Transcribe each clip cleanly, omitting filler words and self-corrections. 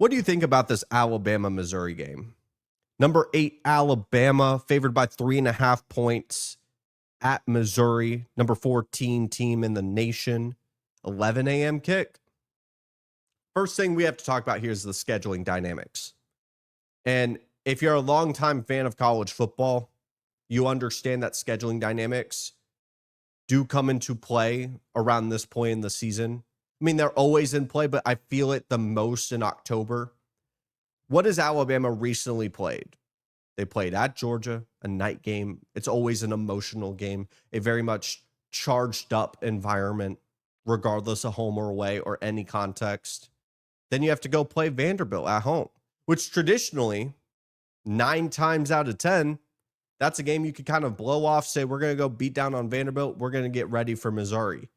What do you think about this Alabama-Missouri game? Number 8, Alabama, favored by 3.5 points at Missouri. Number 14 team in the nation. 11 a.m. kick. First thing we have to talk about here is the scheduling dynamics. And if you're a longtime fan of college football, you understand that scheduling dynamics do come into play around this point in the season. I mean, they're always in play, but I feel it the most in October. What has Alabama recently played? They played at Georgia, a night game. It's always an emotional game, a very much charged up environment, regardless of home or away or any context. Then you have to go play Vanderbilt at home, which traditionally, 9 times out of 10, that's a game you could kind of blow off, say, we're going to go beat down on Vanderbilt. We're going to get ready for Missouri.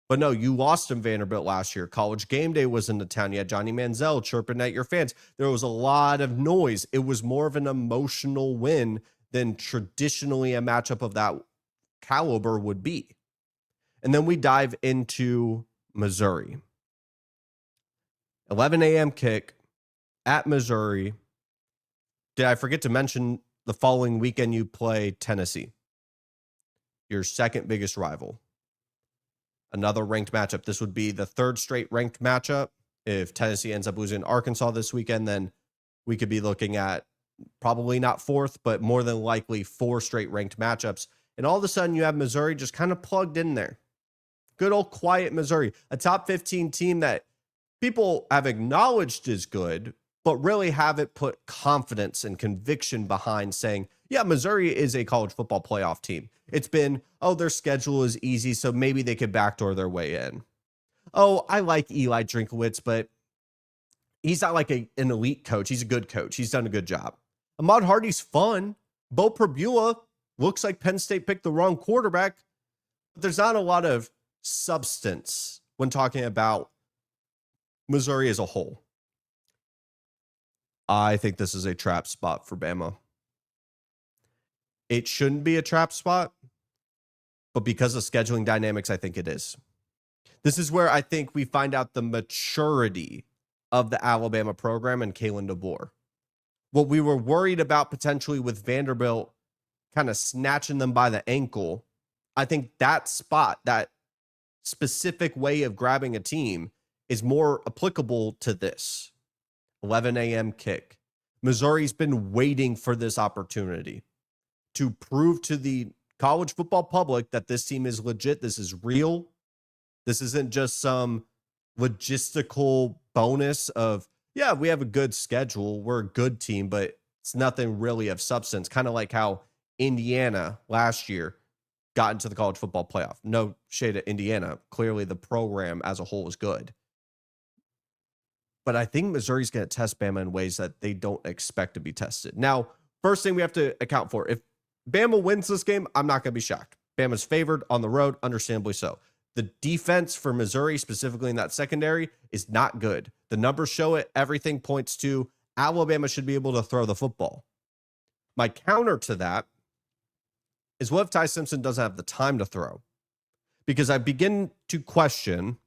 But no, you lost in Vanderbilt last year. College game day was in the town. You had Johnny Manziel chirping at your fans. There was a lot of noise. It was more of an emotional win than traditionally a matchup of that caliber would be. And then we dive into Missouri. 11 a.m. kick at Missouri. Did I forget to mention the following weekend you play Tennessee, your second biggest rival? Another ranked matchup. This would be the third straight ranked matchup. If Tennessee ends up losing Arkansas this weekend, then we could be looking at probably not fourth, but more than likely 4 straight ranked matchups. And all of a sudden you have Missouri just kind of plugged in there. Good old quiet Missouri, a top 15 team that people have acknowledged is good, but really haven't put confidence and conviction behind saying, yeah, Missouri is a college football playoff team. It's been, oh, their schedule is easy, so maybe they could backdoor their way in. Oh, I like Eli Drinkowitz, but he's not like an elite coach. He's a good coach. He's done a good job. Ahmad Hardy's fun. Bo Prabula looks like Penn State picked the wrong quarterback. But there's not a lot of substance when talking about Missouri as a whole. I think this is a trap spot for Bama. It shouldn't be a trap spot, but because of scheduling dynamics, I think it is. This is where I think we find out the maturity of the Alabama program and Kalen DeBoer. What we were worried about potentially with Vanderbilt kind of snatching them by the ankle, I think that spot, that specific way of grabbing a team is more applicable to this. 11 a.m. kick. Missouri's been waiting for this opportunity to prove to the college football public that this team is legit. This is real. This isn't just some logistical bonus of, yeah, we have a good schedule. We're a good team, but it's nothing really of substance. Kind of like how Indiana last year got into the college football playoff. No shade at Indiana. Clearly the program as a whole is good. But I think Missouri's going to test Bama in ways that they don't expect to be tested. Now, first thing we have to account for, if Bama wins this game, I'm not going to be shocked. Bama's favored on the road, understandably so. The defense for Missouri, specifically in that secondary, is not good. The numbers show it. Everything points to Alabama should be able to throw the football. My counter to that is, what if Ty Simpson doesn't have the time to throw? Because I begin to question,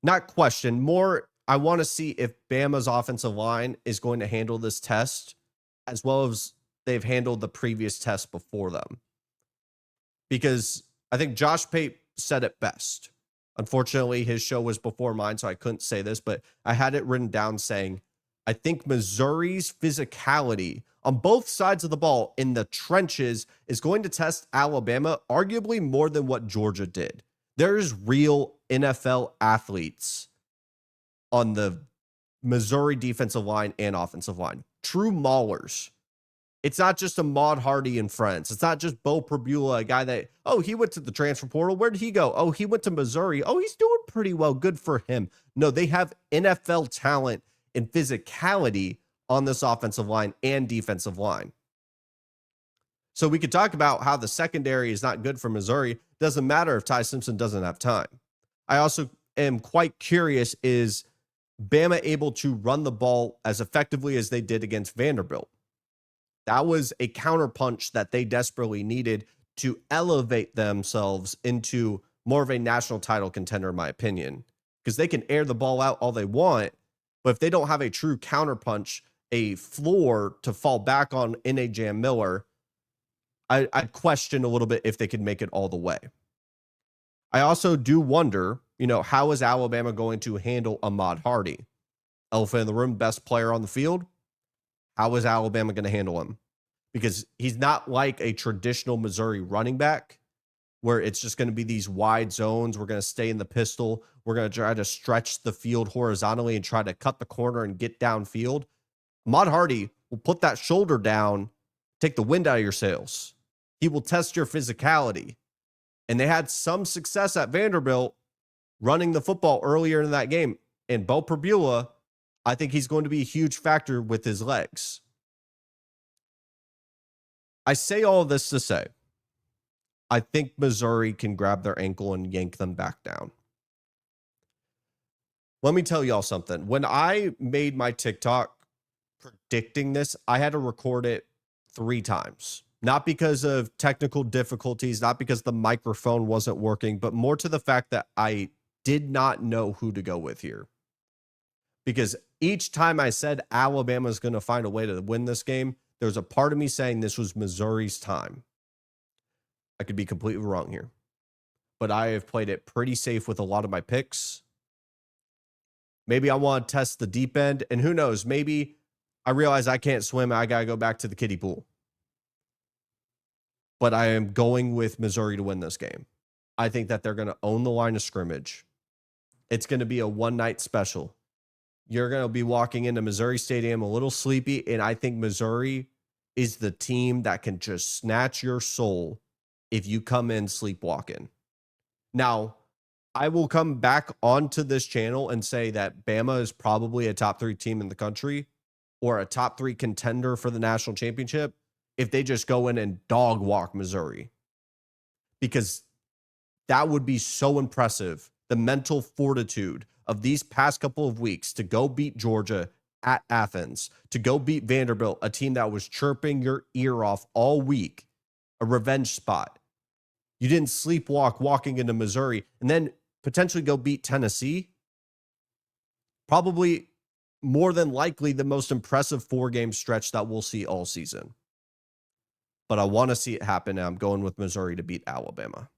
more I want to see if Bama's offensive line is going to handle this test as well as they've handled the previous test before them. Because I think Josh Pate said it best. Unfortunately, his show was before mine, so I couldn't say this, but I had it written down saying, I think Missouri's physicality on both sides of the ball in the trenches is going to test Alabama arguably more than what Georgia did. There's real NFL athletes on the Missouri defensive line and offensive line. True maulers. It's not just Ahmad Hardy and friends. It's not just Bo Prabula, a guy that, oh, he went to the transfer portal. Where did he go? Oh, he went to Missouri. Oh, he's doing pretty well. Good for him. No, they have NFL talent and physicality on this offensive line and defensive line. So we could talk about how the secondary is not good for Missouri. Doesn't matter if Ty Simpson doesn't have time. I also am quite curious, is Bama able to run the ball as effectively as they did against Vanderbilt? That was a counterpunch that they desperately needed to elevate themselves into more of a national title contender, in my opinion, because they can air the ball out all they want. But if they don't have a true counterpunch, a floor to fall back on in a Jam Miller, I'd question a little bit if they could make it all the way. I also do wonder, how is Alabama going to handle Ahmad Hardy? Elephant in the room, best player on the field. How is Alabama going to handle him? Because he's not like a traditional Missouri running back where it's just going to be these wide zones. We're going to stay in the pistol. We're going to try to stretch the field horizontally and try to cut the corner and get downfield. Ahmad Hardy will put that shoulder down, take the wind out of your sails. He will test your physicality. And they had some success at Vanderbilt running the football earlier in that game. And Bo Perbula, I think he's going to be a huge factor with his legs. I say all of this to say, I think Missouri can grab their ankle and yank them back down. Let me tell y'all something. When I made my TikTok predicting this, I had to record it 3 times. Not because of technical difficulties, not because the microphone wasn't working, but more to the fact that I did not know who to go with here. Because each time I said Alabama's going to find a way to win this game, there was a part of me saying this was Missouri's time. I could be completely wrong here, but I have played it pretty safe with a lot of my picks. Maybe I want to test the deep end, and who knows, maybe I realize I can't swim. I got to go back to the kiddie pool. But I am going with Missouri to win this game. I think that they're going to own the line of scrimmage. It's going to be a one-night special. You're going to be walking into Missouri Stadium a little sleepy, and I think Missouri is the team that can just snatch your soul if you come in sleepwalking. Now, I will come back onto this channel and say that Bama is probably a top 3 team in the country or a top 3 contender for the national championship if they just go in and dog walk Missouri. Because that would be so impressive. The mental fortitude of these past couple of weeks to go beat Georgia at Athens, to go beat Vanderbilt, a team that was chirping your ear off all week, a revenge spot. You didn't sleepwalk walking into Missouri and then potentially go beat Tennessee. Probably more than likely the most impressive 4-game stretch that we'll see all season. But I want to see it happen, and I'm going with Missouri to beat Alabama.